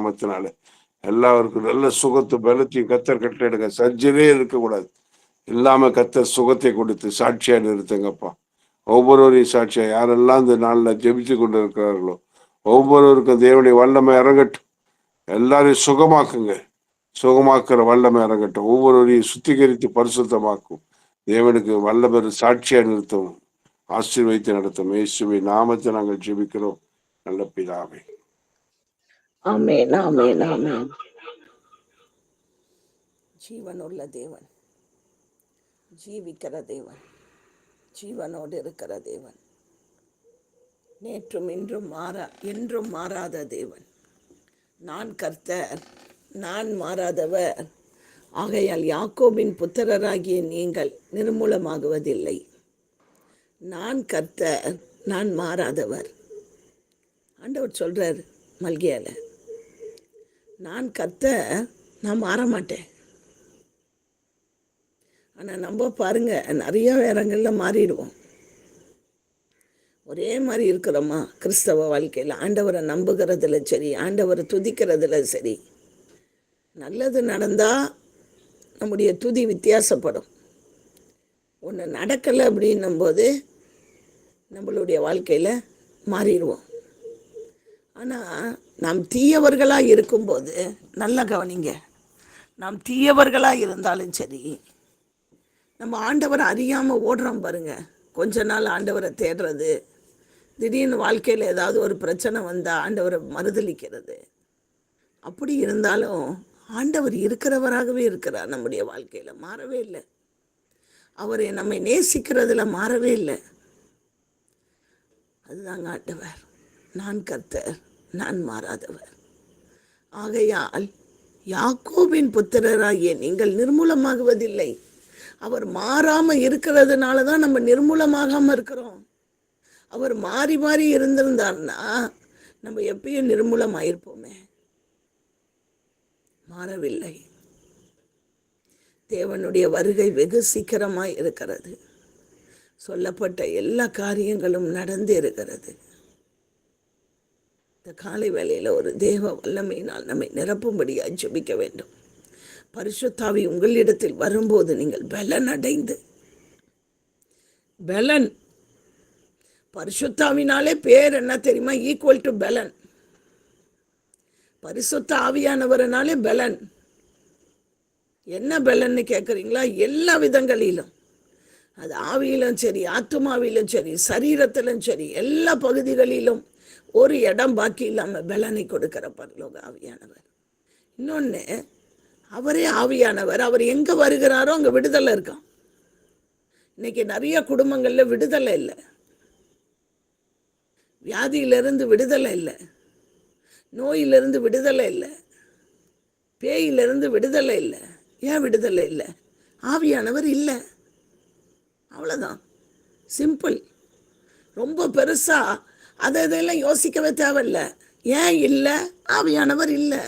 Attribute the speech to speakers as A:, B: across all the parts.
A: நாமத்தினால எல்லாருக்கும் நல்ல சுகத்து பலத்தையும் கத்தர் கட்டளையிடுங்க. சர்ஜரியே இருக்கக்கூடாது. இல்லாம கத்தர் சுகத்தை கொடுத்து சாட்சியா நிறுத்துங்கப்பா. ஒவ்வொருவரையும் சாட்சியா யாரெல்லாம் இந்த நாள்ல ஜெபிச்சு கொண்டு இருக்கிறார்களோ ஒவ்வொருவருக்கும் தேவனுடைய வல்லமை இறங்கட்டும். எல்லாரையும் சுகமாக்குங்க. சுகமாக்குற வல்லமை இறங்கட்டும். ஒவ்வொருவரையும் சுத்திகரித்து பரிசுத்தமாக்கும். தேவனுக்கு வல்லவர் சாட்சியா நிறுத்தவும் ஆசீர்வதித்து நடத்தும். இயேசுவின் நாமத்தை நாங்கள் ஜெபிக்கிறோம் நல்ல பிதாவே.
B: ஆமென், ஆமென், ஆமென். ஜீவனுள்ள தேவன், ஜீவிக்கிற தேவன், ஜீவனோடு இருக்கிற தேவன், நேற்றும் இன்றும் என்றும் மாறாத தேவன். நான் கர்த்தர், நான் மாறாதவர். ஆகையால் யாக்கோபின் புத்திரராகிய நீங்கள் நிர்மூலமாகுவதில்லை. நான் கர்த்தர், நான் மாறாதவர். ஆண்டவர் சொல்றார் மல்கியால, நான் கர்த்தர், நான் மாற மாட்டேன். ஆனால் நம்ம பாருங்க, நிறைய இடங்கள்ல மாறிடுவோம். ஒரே மாதிரி இருக்கிறோமா கிறிஸ்தவ வாழ்க்கையில்? ஆண்டவரை நம்புகிறதுல சரி, ஆண்டவரை துதிக்கிறதுல சரி, நல்லது நடந்தால் நம்முடைய துதி வித்தியாசப்படும். ஒன்று நடக்கலை அப்படின்னும் போது நம்மளுடைய வாழ்க்கையில் மாறிடுவோம். ஆனால் நாம் தீயவர்களாக இருக்கும்போது, நல்லா கவனிங்க, நாம் தீயவர்களாக இருந்தாலும் சரி, நம்ம ஆண்டவரை அறியாமல் ஓடுறோம் பாருங்க. கொஞ்ச நாள் ஆண்டவரை தேடுறது, திடீர்னு வாழ்க்கையில் ஏதாவது ஒரு பிரச்சனை வந்தால் ஆண்டவரை மறுதளிக்கிறது. அப்படி இருந்தாலும் ஆண்டவர் இருக்கிறவராகவே இருக்கிறார். நம்முடைய வாழ்க்கையில் மாறவே இல்லை. அவரை நம்மை நேசிக்கிறதுல மாறவே இல்லை. அதுதாங்க ஆண்டவர். நான் கர்த்தர், நான் மாறாதவர். ஆகையால் யாக்கோபின் புத்திரராகிய நீங்கள் நிர்மூலமாகுவதில்லை. அவர் மாறாம இருக்கிறதுனால தான் நம்ம நிர்மூலமாகாம இருக்கிறோம். அவர் மாறி மாறி இருந்திருந்தார்னா நம்ம எப்பயும் நிர்மூலமாயிருப்போமே. மாறவில்லை. தேவனுடைய வருகை வெகு சீக்கிரமாய் இருக்கிறது. சொல்லப்பட்ட எல்லா காரியங்களும் நடந்து இருக்கிறது. இந்த காலை வேளையில ஒரு தேவ வல்லமையினால் நம்மை நிரப்பும்படியாக ஜெபிக்க வேண்டும். பரிசுத்தாவி உங்களிடத்தில் வரும்போது நீங்கள் பலன் அடைந்து, பலன், பரிசுத்தாவினாலே பேர் என்ன தெரியுமா? ஈக்குவல் டு பலன். பரிசுத்த ஆவியானவரனாலே பலன். என்ன பலன்னு கேட்குறீங்களா? எல்லா விதங்களிலும், அது ஆவியிலும் சரி, ஆத்துமாவிலும் சரி, சரீரத்திலும் சரி, எல்லா பகுதிகளிலும் ஒரு இடம் பாக்கி இல்லாமல் பலனை கொடுக்கிற பரலோக ஆவியானவர். இன்னொன்று, அவரே ஆவியானவர். அவர் எங்கே வருகிறாரோ அங்கே விடுதலை இருக்கான். இன்னைக்கு நிறைய குடும்பங்களில் விடுதலை இல்லை. வியாதியிலிருந்து விடுதலை இல்லை, நோயிலிருந்து விடுதலை இல்லை, பேயிலிருந்து விடுதலை இல்லை. ஏன் விடுதலை இல்லை? ஆவியானவர் இல்லை. அவ்வளோதான், சிம்பிள். ரொம்ப பெருசாக அதெல்லாம் யோசிக்கவே தேவையில்லை. ஏன் இல்லை? ஆவியானவர் இல்லை.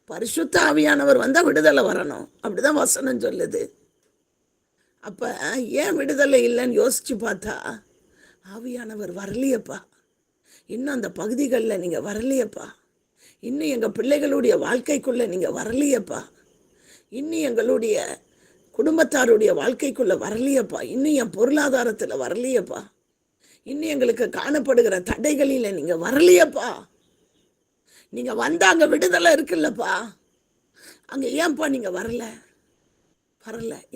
B: பரிசுத்த ஆவியானவர் வந்தால் விடுதலை வரணும், அப்படிதான் வசனம் சொல்லுது. அப்போ ஏன் விடுதலை இல்லைன்னு யோசிச்சு பார்த்தா, ஆவியானவர் வரலையப்பா. இன்னும் அந்த பகுதிகளில் நீங்கள் வரலையப்பா. இன்னும் எங்கள் பிள்ளைகளுடைய வாழ்க்கைக்குள்ளே நீங்கள் வரலையப்பா. இன்னும் எங்களுடைய குடும்பத்தாருடைய வாழ்க்கைக்குள்ளே வரலையப்பா. இன்னும் என் பொருளாதாரத்தில் வரலையப்பா. இன்னும் எங்களுக்கு காணப்படுகிற தடைகளில் நீங்கள் வரலையப்பா. நீங்கள் வந்தால் அங்கே விடுதலை இருக்குல்லப்பா. அங்கே ஏன்பா நீங்கள் வரல?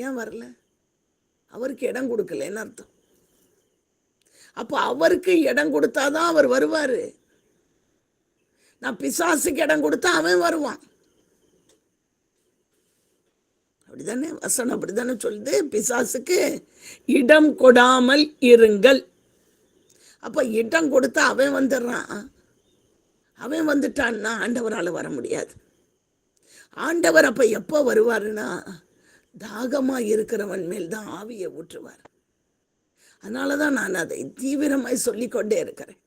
B: ஏன் வரல? அவருக்கு இடம் கொடுக்கலன்னு அர்த்தம். அப்போ அவருக்கு இடம் கொடுத்தாதான் அவர் வருவார். நான் பிசாசுக்கு இடம் கொடுத்தா அவன் வருவான். அப்படிதானே வசனம் அப்படித்தானே சொல்லுது, பிசாசுக்கு இடம் கொடாமல் இருங்கள். அப்ப இடம் கொடுத்தா அவன் வந்துடுறான். அவன் வந்துட்டான்னா ஆண்டவரால் வர முடியாது. ஆண்டவர் அப்ப எப்போ வருவாருன்னா, தாகமா இருக்கிறவன் மேல் தான் ஆவியை ஊற்றுவார். அதனாலதான் நான் அதை தீவிரமாய் சொல்லிக்கொண்டே இருக்கிறேன்.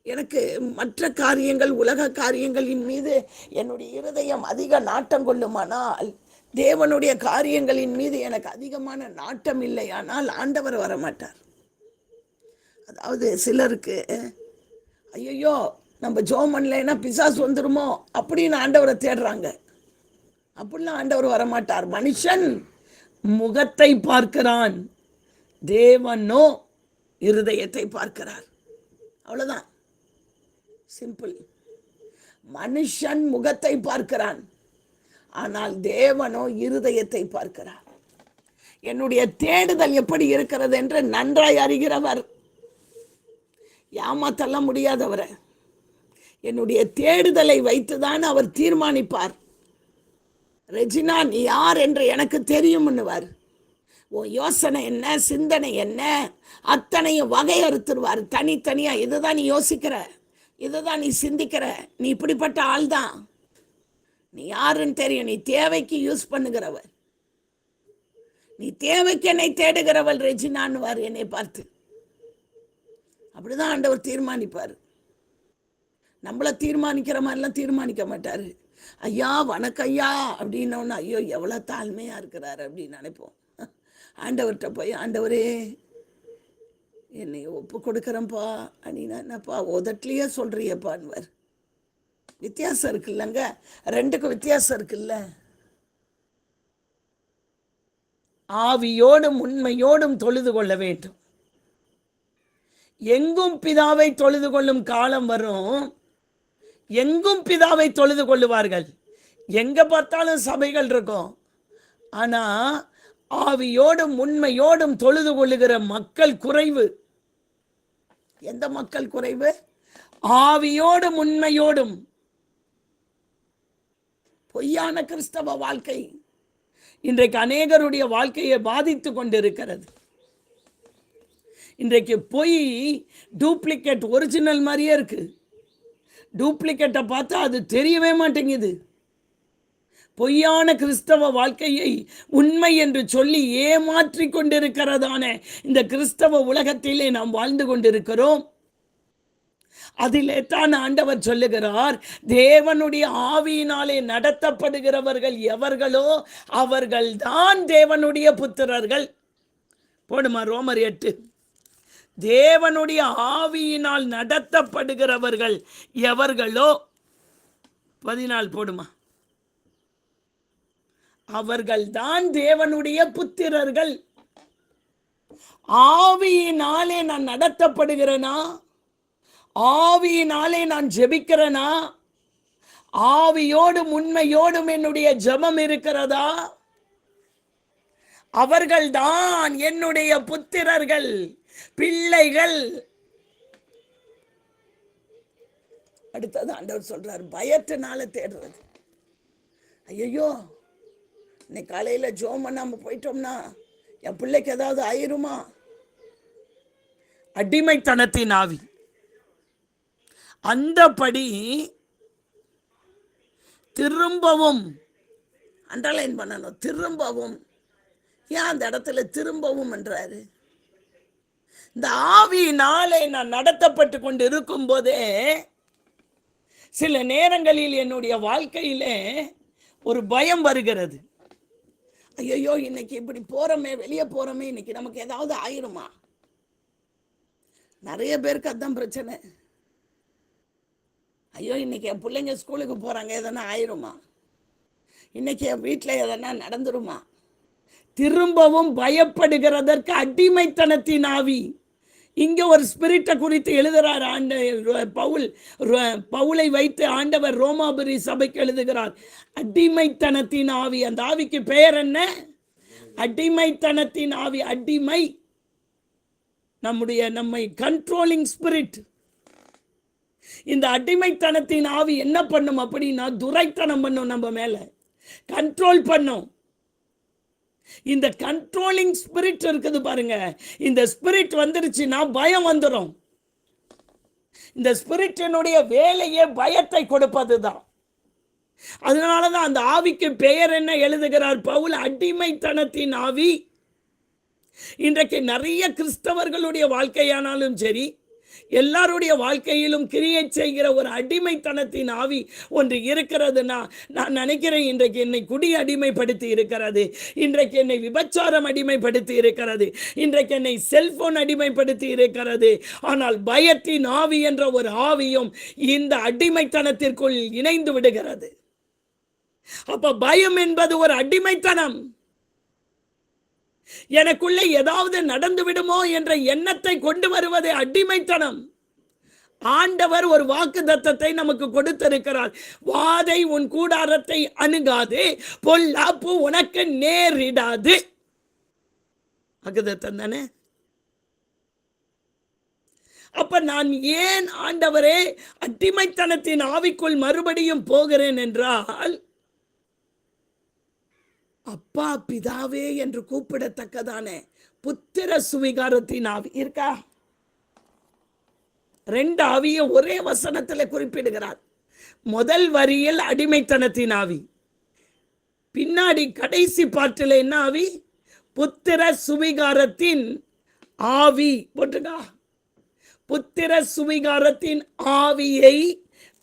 B: எனக்கு மற்ற காரியங்கள், உலக காரியங்களின் மீது என்னுடைய இருதயம் அதிக நாட்டம் கொள்ளுமானால், தேவனுடைய காரியங்களின் மீது எனக்கு அதிகமான நாட்டம் இல்லையானால் ஆண்டவர் வரமாட்டார். அதாவது சிலருக்கு ஐயோ நம்ம ஜெபம் பண்ணலைன்னா பிசாசு வந்துருமோ அப்படின்னு ஆண்டவரை தேடுறாங்க. அப்படிலாம் ஆண்டவர் வரமாட்டார். மனுஷன் முகத்தை பார்க்கிறான், தேவனோ இருதயத்தை பார்க்கிறார். அவ்வளவுதான், சிம்பிள். மனுஷன் முகத்தை பார்க்கிறான், ஆனால் தேவனோ இருதயத்தை பார்க்கிறார். என்னுடைய தேடுதல் எப்படி இருக்கிறது என்று நன்றாய் அறிகிறவர், ஏமாத்தல்ல முடியாதவரை. என்னுடைய தேடுதலை வைத்துதான் அவர் தீர்மானிப்பார். ரெஜினா, நீ யார் என்று எனக்கு தெரியும்னுவார். உன் யோசனை என்ன, சிந்தனை என்ன, அத்தனையும் வகையறுத்துருவார் தனித்தனியா. இதுதான் நீ யோசிக்கிற, இதுதான் நீ சிந்திக்கிற, நீ இப்படிப்பட்ட ஆள் தான், நீ யாருன்னு தெரியும், நீ தேவைக்கு யூஸ் பண்ணுகிறவர், நீ தேவைக்கு என்னை தேடுகிறவள் ரெஜினான்னுவார் என்னை பார்த்து. அப்படிதான் ஆண்டவர் தீர்மானிப்பார். நம்மள தீர்மானிக்கிற மாதிரிலாம் தீர்மானிக்க மாட்டாரு. ஐயா வணக்கம் ஐயா அப்படின்னோன்னு ஐயோ எவ்வளோ தாழ்மையா இருக்கிறாரு அப்படின்னு நினைப்போம். ஆண்டவர்கிட்ட போய், ஆண்டவரே என்னை ஒப்பு கொடுக்குறேன்ப்பா அப்படின்னா, என்னப்பா உதட்லையே சொல்றியப்பான்வார். வித்தியாசம் இருக்குல்லங்க, ரெண்டுக்கும் வித்தியாசம் இருக்குல்ல. ஆவியோடும் உண்மையோடும் தொழுது கொள்ள வேண்டும். எங்கும் பிதாவை தொழுது கொள்ளும் காலம் வரும், எங்கும் பிதாவை தொழுது கொள்ளுவார்கள். எங்க பார்த்தாலும் சபைகள் இருக்கும், ஆனா ஆவியோடும் உண்மையோடும் தொழுது கொள்ளுகிற மக்கள் குறைவு. எந்த மக்கள் குறைவு? ஆவியோடும் உண்மையோடும். பொய்யான கிறிஸ்தவ வாழ்க்கை இன்றைக்கு அநேகருடைய வாழ்க்கையை பாதித்து கொண்டிருக்கிறது. இன்றைக்கு பொய் டூப்ளிகேட் ஒரிஜினல் மாதிரியே இருக்கு. டூப்ளிகேட்டை பார்த்தா அது தெரியவே மாட்டேங்குது. பொய்யான கிறிஸ்தவ வாழ்க்கையை உண்மை என்று சொல்லி ஏமாற்றி கொண்டிருக்கிறதான இந்த கிறிஸ்தவ உலகத்திலே நாம் வாழ்ந்து கொண்டிருக்கிறோம். அதிலே தான் ஆண்டவர் சொல்லுகிறார், தேவனுடைய ஆவியினாலே நடத்தப்படுகிறவர்கள் எவர்களோ அவர்கள்தான் தேவனுடைய புத்திரர்கள். போடுமா ரோமர் 8. தேவனுடைய ஆவியினால் நடத்தப்படுகிறவர்கள் எவர்களோ 14 போடுமா. அவர்கள்தான் தேவனுடைய புத்திரர்கள். ஆவியினாலே நான் நடத்தப்படுகிறேனா? ஆவியினாலே நான் ஜெபிக்கிறேனா? ஆவியோடும் உண்மையோடும் என்னுடைய ஜெபம் இருக்கிறதா? அவர்கள்தான் என்னுடைய புத்திரர்கள், பிள்ளைகள். அடுத்தது ஆண்டவர் சொல்றார், பயத்தினால தேடுறது. ஐயோ இன்னைக்கு காலையில ஜோம் பண்ணாம போயிட்டோம்னா என் பிள்ளைக்கு ஏதாவது ஆயிருமா? அடிமைத்தனத்தின் ஆவி. அந்தபடி திரும்பவும் அண்டர்லைன் பண்ணணும், திரும்பவும். ஏன் அந்த இடத்துல திரும்பவும் என்றாரு? இந்த ஆவியினாலே நான் நடத்தப்பட்டு கொண்டு இருக்கும் போதே சில நேரங்களில் என்னுடைய வாழ்க்கையிலே ஒரு பயம் வருகிறது. ஐயோ இன்னைக்கு இப்படி போறோமே, வெளியே போறோமே, இன்னைக்கு நமக்கு ஏதாவது ஆயிருமா? நிறைய பேருக்கு அதுதான் பிரச்சனை. ஐயோ இன்னைக்கு என் பிள்ளைங்க ஸ்கூலுக்கு போறாங்க, எதனா ஆயிருமா? இன்னைக்கு என் வீட்டில் எதனா நடந்துருமா? திரும்பவும் பயப்படுகிறதற்கு அடிமைத்தனத்தின் ஆவி. இங்க ஒரு ஸ்பிரிட்டை குறித்து எழுதுறார் பவுலை வைத்து ஆண்டவர் ரோமாபுரி சபைக்கு எழுதுகிறார். அடிமைத்தனத்தின் ஆவி. அந்த ஆவிக்கு பெயர் என்ன? அடிமைத்தனத்தின் ஆவி. அடிமை, நம்மை கண்ட்ரோலிங் ஸ்பிரிட். இந்த அடிமைத்தனத்தின் ஆவி என்ன பண்ணும் அப்படின்னா, துரைத்தனம் பண்ணும், நம்ம மேல கண்ட்ரோல் பண்ணும். இந்த கண்ட்ரோலிங் ஸ்பிரிட் இருக்குது பாருங்க, இந்த ஸ்பிரிட் வந்துருச்சுன்னா பயம் வந்துடும். இந்த ஸ்பிரிட்டினுடைய வேலையே பயத்தை கொடுப்பதுதான். அதனாலதான் அந்த ஆவிக்கு பெயர் என்ன எழுதுகிறார் பவுல்? அடிமைத்தனத்தின் ஆவி. இன்றைக்கு நிறைய கிறிஸ்தவர்களுடைய வாழ்க்கையானாலும் சரி, எல்லாருடைய வாழ்க்கையிலும் கிரியை செய்கிற ஒரு அடிமைத்தனத்தின் ஆவி ஒன்று இருக்கிறதுனா, நான் நினைக்கிறேன் இன்றைக்கு என்னை குடி அடிமைப்படுத்தி இருக்கிறது, இன்றைக்கு என்னை விபச்சாரம் அடிமைப்படுத்தி இருக்கிறது, இன்றைக்கு என்னை செல்போன் அடிமைப்படுத்தி இருக்கிறது. ஆனால் பயத்தின் ஆவி என்ற ஒரு ஆவியும் இந்த அடிமைத்தனத்திற்குள் இணைந்து விடுகிறது. அப்ப பயம் என்பது ஒரு அடிமைத்தனம். எனக்குள்ளே ஏதாவது நடந்து விடுமோ என்ற எண்ணத்தை கொண்டு வருவது அடிமைத்தனம். ஆண்டவர் ஒரு வாக்குத்தத்தத்தை நமக்கு கொடுத்திருக்கிறார். வாதை உன் கூடாரத்தை அணுகாது, பொல்லாப்பு உனக்கு நேரிடாது. வாக்குத்தத்தம் தானே. அப்ப நான் ஏன் ஆண்டவரே அடிமைத்தனத்தின் ஆவிக்குள் மறுபடியும் போகிறேன் என்றால், அப்பா பிதாவே என்று கூப்பிடத்தக்கதான புத்திர சுவிகாரத்தின் ஆவி இருக்கா? ரெண்டு ஆவியை ஒரே வசனத்தில் குறிப்பிடுகிறார். முதல் வரியில் அடிமைத்தனத்தின் ஆவி, பின்னாடி கடைசி பாட்டில் என்ன ஆவி? புத்திர சுவிகாரத்தின் ஆவி போட்டுக்கா. புத்திர சுவிகாரத்தின் ஆவியை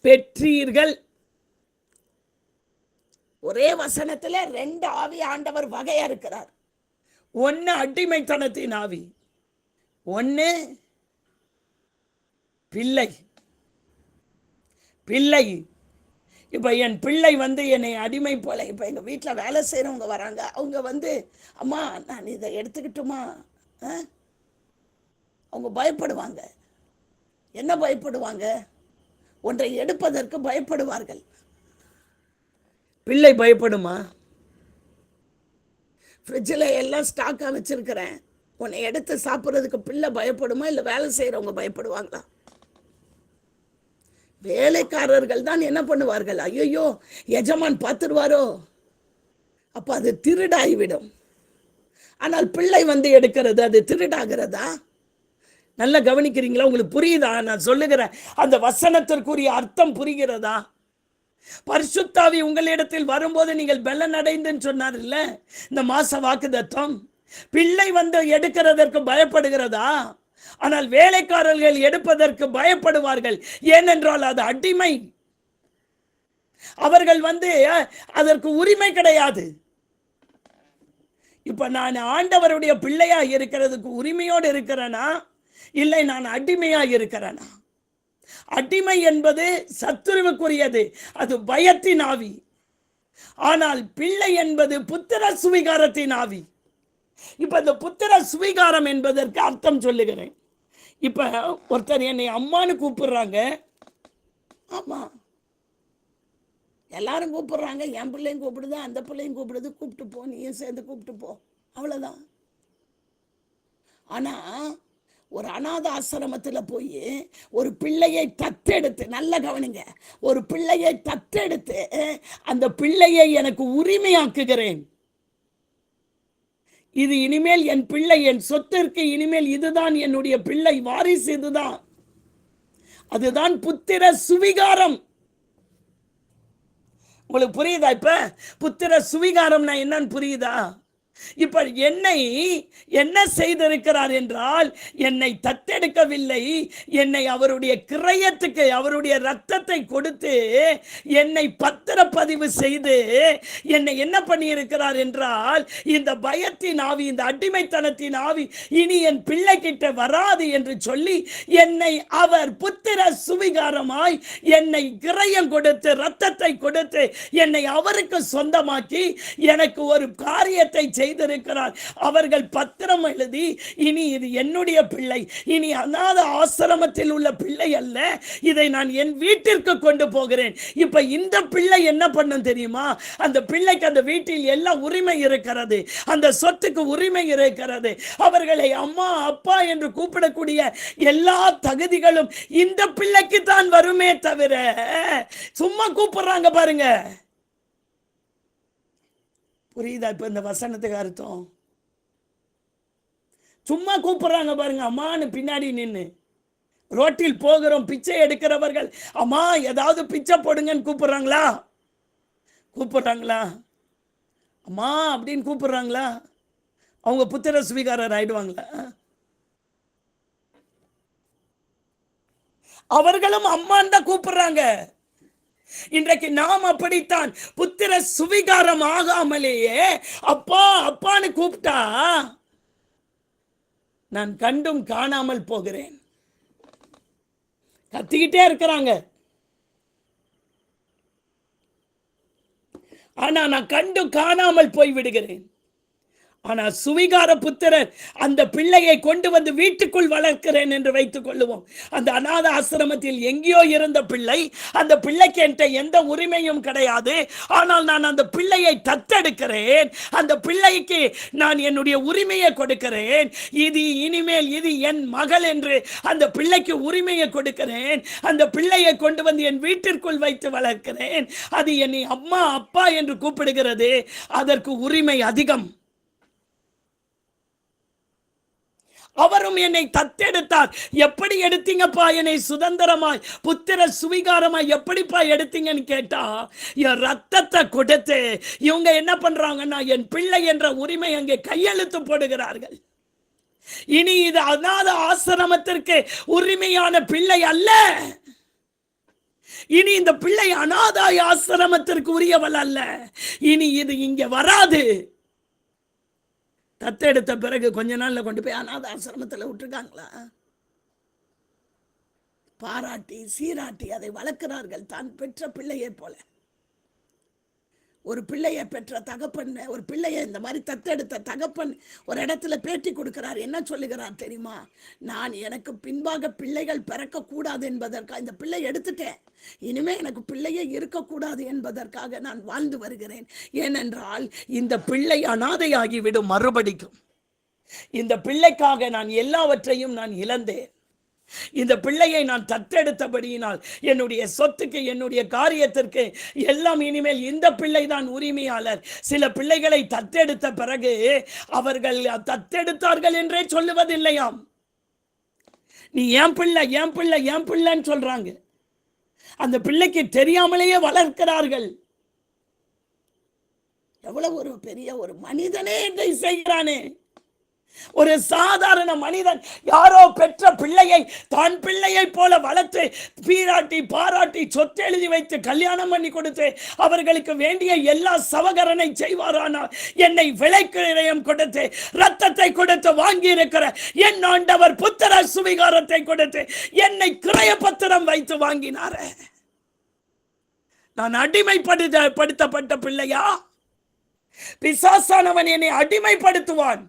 B: பெற்றீர்கள். ஒரே வசனத்துல ரெண்டு ஆவி ஆண்டவர் வகையா இருக்கிறார். ஒன்னு அடிமைத்தனத்தின் ஆவி, ஒன்னு பிள்ளை. பிள்ளை இப்ப என் பிள்ளை என்னை அடிமை போல, இப்ப எங்க வீட்டுல வேலை செய்யறவங்க வராங்க, அவங்க அம்மா நான் இதை எடுத்துக்கிட்டுமா, அவங்க பயப்படுவாங்க. என்ன பயப்படுவாங்க? ஒன்றை எடுப்பதற்கு பயப்படுவார்கள். பிள்ளை பயப்படுமா? ஃப்ரிட்ஜில் எல்லாம் ஸ்டாக்காக வச்சிருக்கிறேன், உன்னை எடுத்து சாப்பிட்றதுக்கு பிள்ளை பயப்படுமா? இல்லை வேலை செய்கிறவங்க பயப்படுவாங்களா? வேலைக்காரர்கள் தான் என்ன பண்ணுவார்கள்? ஐயோ எஜமான் பார்த்துருவாரோ, அப்போ அது திருடாகிவிடும். ஆனால் பிள்ளை எடுக்கிறது அது திருடாகிறதா? நல்லா கவனிக்கிறீங்களா? உங்களுக்கு புரியுதா நான் சொல்லுகிறேன்? அந்த வசனத்திற்குரிய அர்த்தம் புரிகிறதா? பரிசுத்தாவி உங்களிடத்தில் வரும்போது நீங்கள் பலன் அடைந்துன்னு சொன்னார் இல்ல இந்த மாச வாக்குத்தத்தம். பிள்ளை எடுக்கிறதற்கு பயப்படுகிறதா? ஆனால் வேலைக்காரர்கள் எடுப்பதற்கு பயப்படுவார்கள். ஏனென்றால் அது அடிமை. அவர்கள் அதற்கு உரிமை கிடையாது. இப்ப நான் ஆண்டவருடைய பிள்ளையா இருக்கிறதுக்கு உரிமையோடு இருக்கிறேனா, இல்லை நான் அடிமையா இருக்கிறேனா? அடிமை என்பது சத்துருவுக்குரியது, அது பயத்தின் ஆவி. ஆனால் பிள்ளை என்பது புத்திர சுவிகாரத்தின் ஆவி. இப்ப இந்த புத்திர சுவிகாரம் என்பதற்கு அர்த்தம் சொல்லுகிறேன். இப்ப ஒருத்தர் என்னை அம்மான்னு கூப்பிடுறாங்க. ஆமா, எல்லாரும் கூப்பிடுறாங்க. என் பிள்ளையும் கூப்பிடுது, அந்த பிள்ளையும் கூப்பிடுது. கூப்பிட்டு போ, நீயும் சேர்ந்து கூப்பிட்டு போ, அவ்வளவுதான். ஆனா ஒரு அநாத ஆசிரமத்தில் போய் ஒரு பிள்ளையை தத்தெடுத்து, நல்ல கவனிங்க, ஒரு பிள்ளையை தத்தெடுத்து அந்த பிள்ளையை எனக்கு உரிமையாக்குகிறேன். இது இனிமேல் என் பிள்ளை, என் சொத்திற்கு இனிமேல் இதுதான் என்னுடைய பிள்ளை, வாரிசு இதுதான். அதுதான் புத்திர சுவிகாரம். உங்களுக்கு புரியுதா? இப்ப புத்திர சுவிகாரம்னா என்னன்னு புரியுதா? இப்ப என்னை என்ன செய்திருக்கிறார் என்றால், என்னை தத்தெடுக்கவில்லை, என்னை அவருடைய கிரயத்துக்கு அவருடைய ரத்தத்தை கொடுத்து என்னை பத்திரப்பதிவு செய்து என்னை என்ன பண்ணி இருக்கிறார் என்றால், இந்த பயத்தின் ஆவி, இந்த அடிமைத்தனத்தின் ஆவி இனி என் பிள்ளை கிட்ட வராது என்று சொல்லி என்னை அவர் புத்திர சுவிகாரமாய் என்னை கிரயம் கொடுத்து ரத்தத்தை கொடுத்து என்னை அவருக்கு சொந்தமாக்கி எனக்கு ஒரு காரியத்தை செய்திருக்கிறார். அவர்கள் பத்திரம் எழுதி, இனி இது என்னுடைய பிள்ளை, இனி அநாத ஆசிரமத்தில் உள்ள பிள்ளை அல்ல, இதை நான் என் வீட்டிற்கு கொண்டு போகிறேன். இப்ப இந்த பிள்ளை என்ன பண்ணும் தெரியுமா? அந்த பிள்ளைக்கு அந்த வீட்டில் எல்லாம் உரிமை இருக்கிறது, அந்த சொத்துக்கு உரிமை இருக்கிறது. அவர்களை அம்மா அப்பா என்று கூப்பிடக்கூடிய எல்லா தகுதிகளும் இந்த பிள்ளைக்கு தான் வருமே தவிர, சும்மா கூப்பிடுறாங்க பாருங்க. புரியுதா இப்ப இந்த வசனத்துக்கு அர்த்தம்? சும்மா கூப்பிடுறாங்க பாருங்க, அம்மான்னு பின்னாடி நின்று. ரோட்டில் போகிறோம், பிச்சை எடுக்கிறவர்கள் அம்மா ஏதாவது பிச்சை போடுங்கன்னு கூப்பிடுறாங்களா? கூப்பிடுறாங்களா? அம்மா அப்படின்னு கூப்பிடுறாங்களா? அவங்க புத்திர சுவீகாரர் ஆயிடுவாங்களா? அவர்களும் அம்மான்னு தான் கூப்பிடுறாங்க. இன்றைக்கு நாம் அப்படித்தான். புத்திர சுவிகாரம் ஆகாமலேயே அப்பா அப்பான்னு கூப்பிட்டா நான் கண்டும் காணாமல் போகிறேன். கத்திக்கிட்டே இருக்கிறாங்க, ஆனா நான் கண்டும் காணாமல் போய் விடுகிறேன். ஆனா சுவிகார புத்திரர் அந்த பிள்ளையை கொண்டு வந்து வீட்டுக்குள் வளர்க்கிறேன் என்று வைத்துக் கொள்ளுவோம். அந்த அநாத ஆசிரமத்தில் எங்கேயோ இருந்த பிள்ளை, அந்த பிள்ளைக்கு என்கிட்ட எந்த உரிமையும் கிடையாது. ஆனால் நான் அந்த பிள்ளையை தத்தெடுக்கிறேன், அந்த பிள்ளைக்கு நான் என்னுடைய உரிமையை கொடுக்கிறேன். இது இனிமேல் இது என் மகள் என்று அந்த பிள்ளைக்கு உரிமையை கொடுக்கிறேன். அந்த பிள்ளையை கொண்டு வந்து என் வீட்டிற்குள் வைத்து வளர்க்கிறேன். அது என்னை அம்மா அப்பா என்று கூப்பிடுகிறது. அதற்கு உரிமை அதிகம். அவரும் என்னை தத்தெடுத்தார். எப்படி எடுத்தீங்கப்பா என்னை சுதந்திரமாய் புத்திர சுவிகாரமாய் எப்படிப்பா எடுத்தீங்கன்னு கேட்டா, என் ரத்தத்தை கொடுத்து இவங்க என்ன பண்றாங்கன்னா என் பிள்ளை என்ற உரிமை அங்கே கையெழுத்து போடுகிறார்கள். இனி இது அநாத ஆசிரமத்திற்கு உரிமையான பிள்ளை அல்ல. இனி இந்த பிள்ளை அநாத ஆசிரமத்திற்கு உரியவள் அல்ல. இனி இது இங்க வராது. தத்தெடுத்த பிறகு கொஞ்ச நாள்ல கொண்டு போய் அநாத ஆசிரமத்தில் விட்டுருக்காங்களா? பாராட்டி சீராட்டி அதை வளர்க்கிறார்கள் தான் பெற்ற பிள்ளையை போல. ஒரு பிள்ளையை பெற்ற தகப்பன், ஒரு பிள்ளையை இந்த மாதிரி தத்தெடுத்த தகப்பன் ஒரு இடத்துல பேட்டி கொடுக்கிறார். என்ன சொல்லுகிறார் தெரியுமா? நான் எனக்கு பின்பாக பிள்ளைகள் பிறக்க கூடாது என்பதற்காக இந்த பிள்ளை எடுத்துட்டேன். இனிமே எனக்கு பிள்ளையே இருக்கக்கூடாது என்பதற்காக நான் வாழ்ந்து வருகிறேன். ஏனென்றால் இந்த பிள்ளை அனாதையாகிவிடும் மறுபடிக்கும். இந்த பிள்ளைக்காக நான் எல்லாவற்றையும் நான் இழந்தேன். இந்த பிள்ளையை நான் தத்தெடுத்தபடியினால் என்னுடைய சொத்துக்கு என்னுடைய காரியத்திற்கு எல்லாம் இனிமேல் இந்த பிள்ளை தான் உரிமையாளர். சில பிள்ளைகளை தத்தெடுத்த பிறகு அவர்கள் தத்தெடுத்தார்கள் என்றே சொல்லுவதில்லையாம். நீ ஏன் பிள்ளை ஏன் பிள்ளை ஏன் பிள்ளைன்னு சொல்றாங்க. அந்த பிள்ளைக்கு தெரியாமலேயே வளர்க்கிறார்கள். எவ்வளவு ஒரு பெரிய ஒரு மனிதனே இதை செய்கிறானே. ஒரு சாதாரண மனிதன் யாரோ பெற்ற பிள்ளையை தான் பிள்ளையை போல வளர்த்து பீராட்டி பாராட்டி சொத்து எழுதி வைத்து கல்யாணம் பண்ணி கொடுத்து அவர்களுக்கு வேண்டிய எல்லா சவகரனை செய்வாரானால் என்னை விலைக்கிரயம் கொடுத்து ரத்தத்தை கொடுத்து வாங்கி இருக்கிற என் ஆண்டவர் புத்திர சுவிகாரத்தை கொடுத்து என்னை கிரயப்பத்திரம் வைத்து வாங்கினார. நான் அடிமைப்படுத்தப்பட்ட பிள்ளையா? பிசாசானவன் என்னை அடிமைப்படுத்துவான்.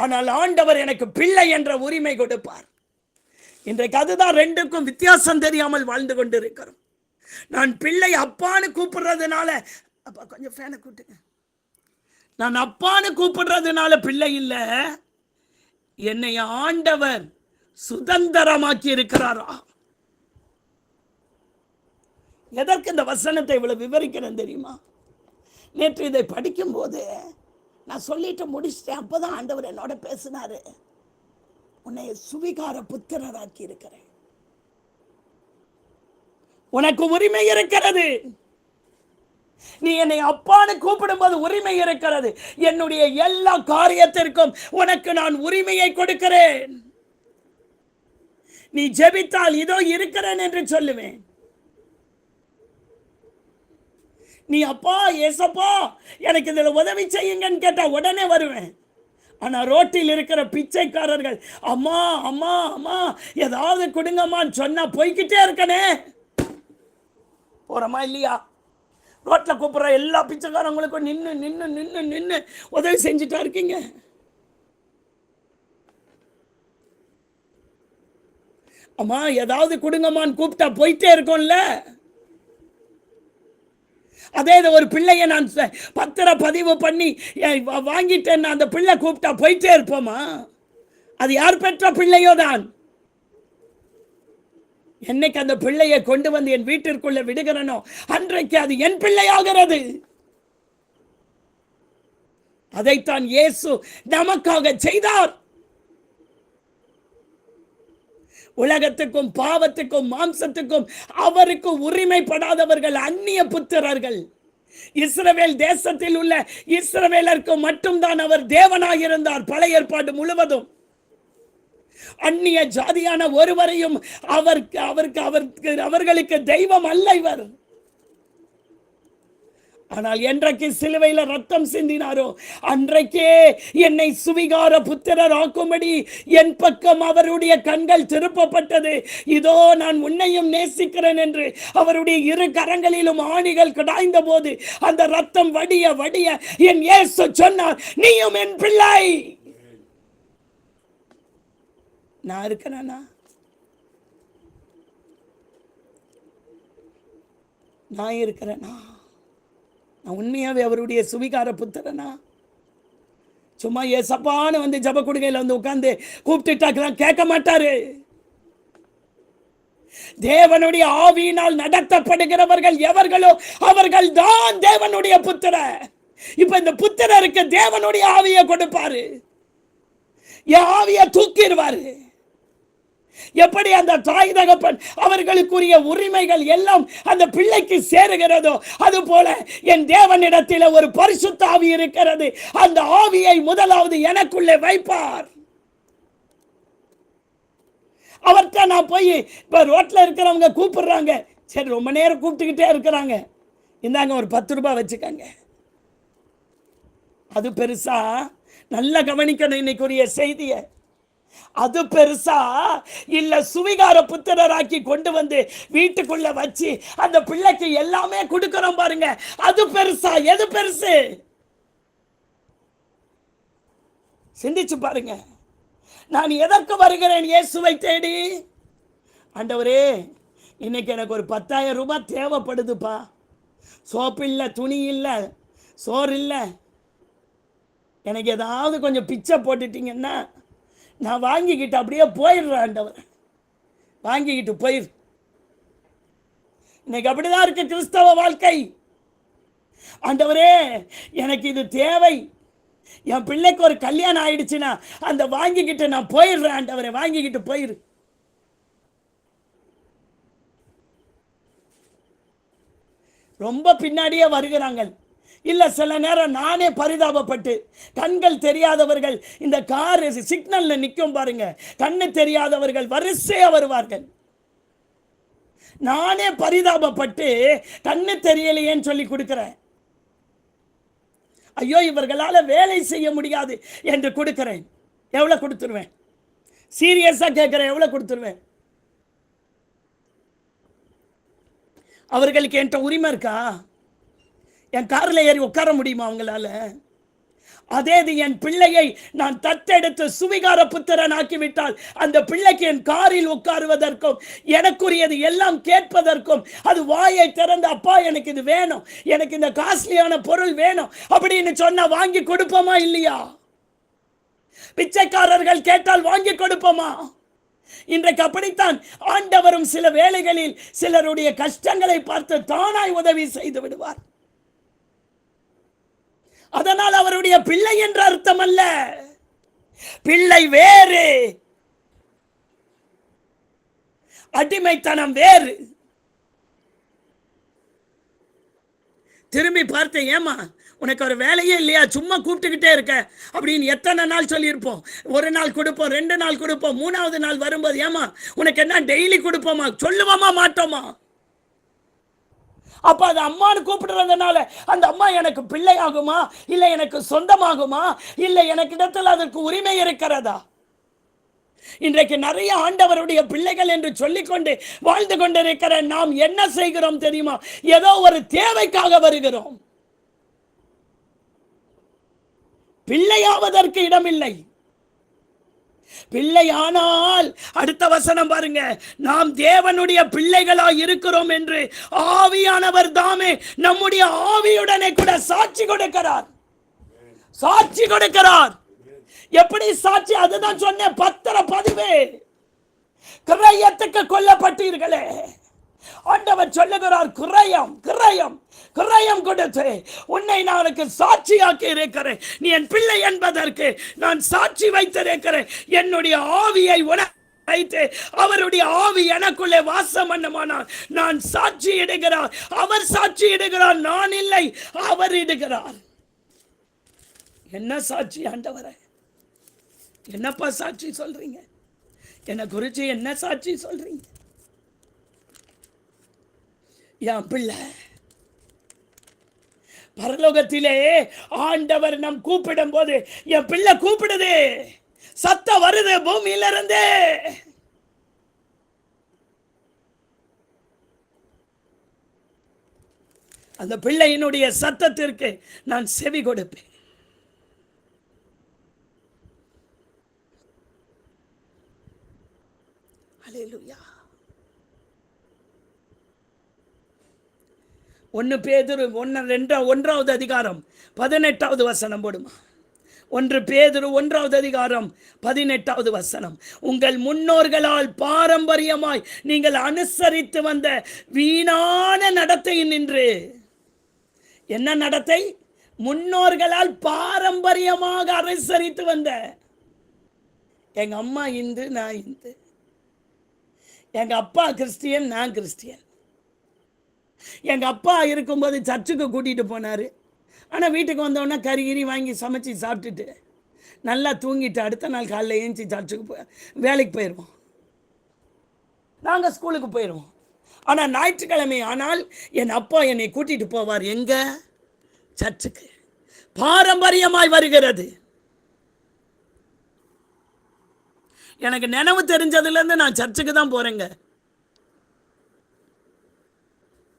B: ஆனால் ஆண்டவர் எனக்கு பிள்ளை என்ற உரிமை கொடுப்பார். இன்றைக்கு அதுதான் ரெண்டுக்கும் வித்தியாசம் தெரியாமல் வாழ்ந்து கொண்டிருக்கிறோம். நான் பிள்ளை அப்பான்னு கூப்பிடுறதுனால, அப்பா கொஞ்சம் ஃபேனை கூட்டுங்க, நான் அப்பான்னு கூப்பிடுறதுனால பிள்ளை இல்ல, என்னை ஆண்டவர் சுதந்திரமாக்கி இருக்கிறாரா. எதற்கு இந்த வசனத்தை இவ்வளவு விவரிக்கிறேன் தெரியுமா? நேற்று இதை படிக்கும் போது நான் சொல்லிட்டு முடிச்சிட்டேன். அப்பதான் ஆண்டவர் என்னோட பேசினாரு. உன்னை சுவிகார புத்திரராக்கி இருக்கிறேன். உனக்கு உரிமை இருக்கிறது. நீ என்னை அப்பான்னு கூப்பிடும் போது உரிமை இருக்கிறது. என்னுடைய எல்லா காரியத்திற்கும் உனக்கு நான் உரிமையை கொடுக்கிறேன். நீ ஜெபித்தால் இதோ இருக்கிறேன் என்று சொல்லுவேன். நீ அப்பா ஏசப்பா எனக்கு இதில் உதவி செய்யுங்கன்னு கேட்டா உடனே வருவேன். ஆனா ரோட்டில் இருக்கிற பிச்சைக்காரர்கள் அம்மா அம்மா அம்மா ஏதாவது கொடுங்கம்மான்னு சொன்னா போய்கிட்டே இருக்கனே. போறமா இல்லையா? ரோட்ல கூப்பிடுற எல்லா பிச்சைக்காரங்களுக்கும் நின்று நின்று நின்று நின்று உதவி செஞ்சுட்டா இருக்கீங்க. அம்மா ஏதாவது கொடுங்கம்மான்னு கூப்பிட்டா போயிட்டே இருக்கோம்ல. அதே ஒரு பிள்ளைய நான் பத்திர பதிவு பண்ணி வாங்கிட்டேன், அந்த பிள்ளை கூப்பிட்டா போயிட்டே இருப்போமா? அது யார் பெற்ற பிள்ளையோ தான். என்னைக்கு அந்த பிள்ளையை கொண்டு வந்து என் வீட்டிற்குள்ள விடுகிறனோ அன்றைக்கு அது என் பிள்ளையாகிறது. அதைத்தான் இயேசு நமக்காக செய்தார். உலகத்துக்கும் பாவத்துக்கும் மாம்சத்துக்கும் அவருக்கு உரிமைப்படாதவர்கள் அந்நிய புத்திரர்கள். இஸ்ரவேல் தேசத்தில் உள்ள இஸ்ரவேலருக்கு மட்டும்தான் அவர் தேவனாக இருந்தார். பழைய ஏற்பாடு முழுவதும் அந்நிய ஜாதியான ஒருவரையும் அவர்களுக்கு தெய்வம் அல்ல இவர். ஆனால் என்றைக்கு சிலுவையில ரத்தம் சிந்தினாரோ அன்றைக்கே என்னை சுவிகார புத்திரர் ஆக்கும்படி என் பக்கம் அவருடைய கண்கள் திருப்பப்பட்டது. இதோ நான் உன்னையும் நேசிக்கிறேன் என்று அவருடைய இரு கரங்களிலும் ஆணிகள் கடாய்ந்த போது அந்த ரத்தம் வடிய வடிய என் இயேசு சொன்னார், நீயும் என் பிள்ளை. நான் இருக்கிறேனா? நான் இருக்கிறேனா? நான் உண்மையாவே அவருடைய சுவிகார புத்திரனா? சும்மா ஏசப்பான்னு வந்து ஜப கொடுக்கையில் வந்து உட்கார்ந்து கூப்பிட்டுட்டாக்கலாம் கேட்க மாட்டாரு. தேவனுடைய ஆவியினால் நடத்தப்படுகிறவர்கள் எவர்களோ அவர்கள் தான் தேவனுடைய புத்திரர். இப்ப இந்த புத்திரருக்கு தேவனுடைய ஆவியை கொடுப்பாரு, என் ஆவியை தூக்கிடுவாரு. எப்படி அந்த தாய் தகப்பன் அவர்களுக்குரிய உரிமைகள் எல்லாம் அந்த பிள்ளைக்கு சேருகிறதோ அது போல என் தேவனிடத்தில் ஒரு பரிசுத்த ஆவி இருக்கிறது. அந்த ஆவியை முதலாவது எனக்குள்ளே வைப்பார். அவர்கிட்ட நான் போய் இப்ப ரோட்ல இருக்கிறவங்க கூப்பிடுறாங்க, சரி ரொம்ப நேரம் கூப்பிட்டுக்கிட்டே இருக்கிறாங்க, இந்தாங்க ஒரு 10 ரூபாய் வச்சுக்கங்க. அது பெருசா? நல்லா கவனிக்கணும் இன்னைக்குரிய செய்திய. அது பெருசா இல்ல சுவிகார புத்திரராக்கி கொண்டு வந்து வீட்டுக்குள்ள வச்சு அந்த பிள்ளைக்கு எல்லாமே கொடுக்கிறோம் பாருங்க, அது பெருசா? எது பெருசு? சிந்திச்சு பாருங்க. நான் எதற்கு வருகிறேன் இயேசுவை தேடி? ஆண்டவரே, இன்னைக்கு எனக்கு ஒரு 10,000 ரூபாய் தேவைப்படுதுப்பா. சோப்பு இல்லை, துணி இல்லை, சோறு இல்லை, எனக்கு ஏதாவது கொஞ்சம் பிச்சை போட்டுட்டீங்கன்னா நான் வாங்கிக்கிட்டு அப்படியே போயிடுறேன். ஆண்டவர் வாங்கிக்கிட்டு போயிரு. இன்னைக்கு அப்படிதான் இருக்கு கிறிஸ்தவ வாழ்க்கை. ஆண்டவரே, எனக்கு இது தேவை, என் பிள்ளைக்கு ஒரு கல்யாணம் ஆயிடுச்சுன்னா அந்த வாங்கிக்கிட்டு நான் போயிடுறேன். ஆண்டவரே வாங்கிக்கிட்டு போயிரு. ரொம்ப பின்னாடியே வருகிறாங்க. இல்ல சில நேரம் நானே பரிதாபப்பட்டு, கண்கள் தெரியாதவர்கள் இந்த கார் சிக்னல்ல நிற்கும் பாருங்க, கண்ணு தெரியாதவர்கள் வரிசையா வருவார்கள். நானே பரிதாபப்பட்டு கண்ணு தெரியலையேன்னு சொல்லி கொடுக்கிறேன். ஐயோ இவர்களால வேலை செய்ய முடியாது என்று கொடுக்கிறேன். எவ்வளவு கொடுத்துருவேன்? சீரியஸா கேட்கிறேன், எவ்வளவு கொடுத்துருவேன்? அவர்களுக்கு என்கிட்ட உரிமை இருக்கா? என் காரில் ஏறி உட்கார முடியுமா அவங்களால? அதே என் பிள்ளையை நான் தத்தெடுத்து சுவிகார புத்திரன் ஆக்கிவிட்டால் அந்த பிள்ளைக்கு என் காரில் உட்காருவதற்கும் எனக்குரியது எல்லாம் கேட்பதற்கும் அது வாயை திறந்து, அப்பா எனக்கு இது வேணும், எனக்கு இந்த காஸ்ட்லியான பொருள் வேணும் அப்படின்னு சொன்னா வாங்கி கொடுப்போமா இல்லையா? பிச்சைக்காரர்கள் கேட்டால் வாங்கி கொடுப்போமா? இன்றைக்கு அப்படித்தான் ஆண்டவரும் சில வேளைகளில் சிலருடைய கஷ்டங்களை பார்த்து தானாய் உதவி செய்து விடுவார். அதனால் அவருடைய பிள்ளை என்ற அர்த்தம் அல்ல. பிள்ளை வேறு, அடிமைத்தனம் வேறு. திரும்பி பார்த்து, ஏமா உனக்கு ஒரு வேலையே இல்லையா, சும்மா கூப்பிட்டுக்கிட்டே இருக்க அப்படின்னு எத்தனை நாள் சொல்லியிருப்போம். ஒரு நாள் கொடுப்போம், 2 நாள் கொடுப்போம், 3வது நாள் வரும்போது ஏமா உனக்கு என்ன டெய்லி கொடுப்போமா? சொல்லுவோமா மாட்டோமா? அப்ப அது அம்மான்னு கூப்பிடுறதுனால அந்த அம்மா எனக்கு பிள்ளை ஆகுமா, இல்ல எனக்கு சொந்தமாகுமா, இல்ல எனக்கு இடத்துல அதற்கு உரிமை இருக்கிறதா? இன்றைக்கு நிறைய ஆண்டவருடைய பிள்ளைகள் என்று சொல்லிக்கொண்டு வாழ்ந்து கொண்டிருக்கிற நாம் என்ன செய்கிறோம் தெரியுமா? ஏதோ ஒரு தேவைக்காக வருகிறோம். பிள்ளையாவதற்கு இடமில்லை. பிள்ளையானால் அடுத்த வசனம் பாருங்க, நாம் தேவனுடைய பிள்ளைகளாய் இருக்கிறோம் என்று ஆவியானவர் தாமே நம்முடைய ஆவியுடனே கூட சாட்சி கொடுக்கிறார். சாட்சி கொடுக்கிறார். எப்படி சாட்சி? அதுதான் சொன்னேன், பத்திர பதிவு. கிரயத்துக்கு கொல்லப்பட்டீர்களே, ஆண்டவர் சொல்லுகிறார், கிரயம் கிரயம் கிரயம் கொடுத்து உன்னை நான் சாட்சியாக்கி இருக்கிறேன். நீ என் பிள்ளை என்பதற்கு நான் சாட்சி வைத்திருக்கிறேன். என்னுடைய ஆவியை வைத்து அவருடைய ஆவி எனக்குள்ளே வாசம் பண்ணுமானால் நான் சாட்சி இடுகிறார். அவர் சாட்சி இடுகிறார், நான் இல்லை, அவர் இடுகிறார். என்ன சாட்சி ஆண்டவரே? என்னப்பா சாட்சி சொல்றீங்க? என்னை குறித்து என்ன சாட்சி சொல்றீங்க? என் பிள்ளை பரலோகத்திலே ஆண்டவர் நம் கூப்பிடும் போது என் பிள்ளை கூப்பிடுது, சத்தம் வருது பூமியில இருந்து. அந்த பிள்ளையினுடைய சத்தத்திற்கு நான் செவி கொடுப்பேன். அல்லேலூயா. 1 பேதுரு 1வது அதிகாரம் 18வது வசனம் போடுமா? 1 பேதுரு 1வது அதிகாரம் 18வது வசனம். உங்கள் முன்னோர்களால் பாரம்பரியமாய் நீங்கள் அனுசரித்து வந்த வீணான நடத்தை நின்று. என்ன நடத்தை? முன்னோர்களால் பாரம்பரியமாக அனுசரித்து வந்த. எங்க அம்மா இந்து, நான் இந்து. எங்க அப்பா கிறிஸ்டியன், நான் கிறிஸ்டியன். எங்க அப்பா இருக்கும்போது சர்ச்சுக்கு கூட்டிட்டு போனாரு. ஆனால் வீட்டுக்கு வந்தோடனே கறி வாங்கி சமைச்சு சாப்பிட்டுட்டு நல்லா தூங்கிட்டு அடுத்த நாள் காலையில் ஏஞ்சி சர்ச்சுக்கு வேலைக்கு போயிடுவோம். நாங்கள் ஸ்கூலுக்கு போயிடுவோம். ஆனால் ஞாயிற்றுக்கிழமை ஆனால் என் அப்பா என்னை கூட்டிட்டு போவார். எங்க? சர்ச்சுக்கு. பாரம்பரியமாய் வருகிறது. எனக்கு நினைவு தெரிஞ்சதுலேருந்து நான் சர்ச்சுக்கு தான் போறேங்க.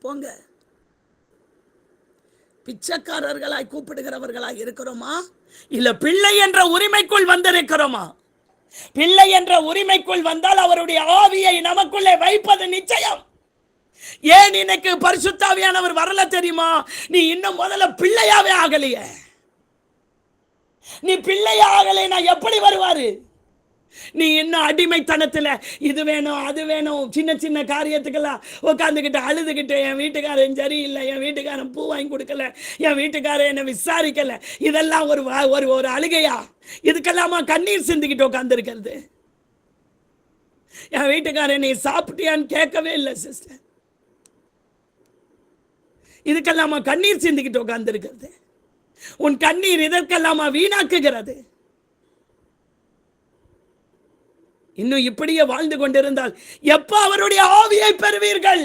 B: போங்க. பிச்சைக்காரர்களாய் கூப்பிடுகிறவர்களாய் இருக்கிறோமா? இல்ல பிள்ளை என்ற உரிமைக்குள் வந்திருக்கிறோமா? பிள்ளை என்ற உரிமைக்குள் வந்தால் அவருடைய ஆவியை நமக்குள்ளே வைப்பது நிச்சயம். ஏன் இன்னைக்கு பரிசுத்தாவியானவர் வரல தெரியுமா? நீ இன்னும் முதல்ல பிள்ளையாவே ஆகலையே. நீ பிள்ளையா ஆகலைன்னா எப்படி வருவாரு? நீ இன்னும் அடிமைத்தனத்தில் இது வேணும் அது வேணும், சின்ன சின்ன காரியத்துக்கெல்லாம் உட்காந்துக்கிட்டு அழுதுகிட்டு, என் வீட்டுக்காரன் சரியில்லை, என் வீட்டுக்காரன் பூ வாங்கி கொடுக்கல, என் வீட்டுக்காரன் என்னை விசாரிக்கல, இதெல்லாம் ஒரு அழுகையா? இதுக்கெல்லாமா கண்ணீர் சிந்திக்கிட்டு உட்காந்துருக்கிறது? என் வீட்டுக்காரன் நீ சாப்பிட்டியான்னு கேட்கவே இல்லை சிஸ்டர். இதுக்கெல்லாமா கண்ணீர் சிந்திக்கிட்டு உட்காந்துருக்கிறது? உன் கண்ணீர் இதற்கெல்லாமா வீணாக்குகிறது? இன்னும் இப்படியே வாழ்ந்து கொண்டிருந்தால் எப்ப அவருடைய ஆவியை பெறுவீர்கள்?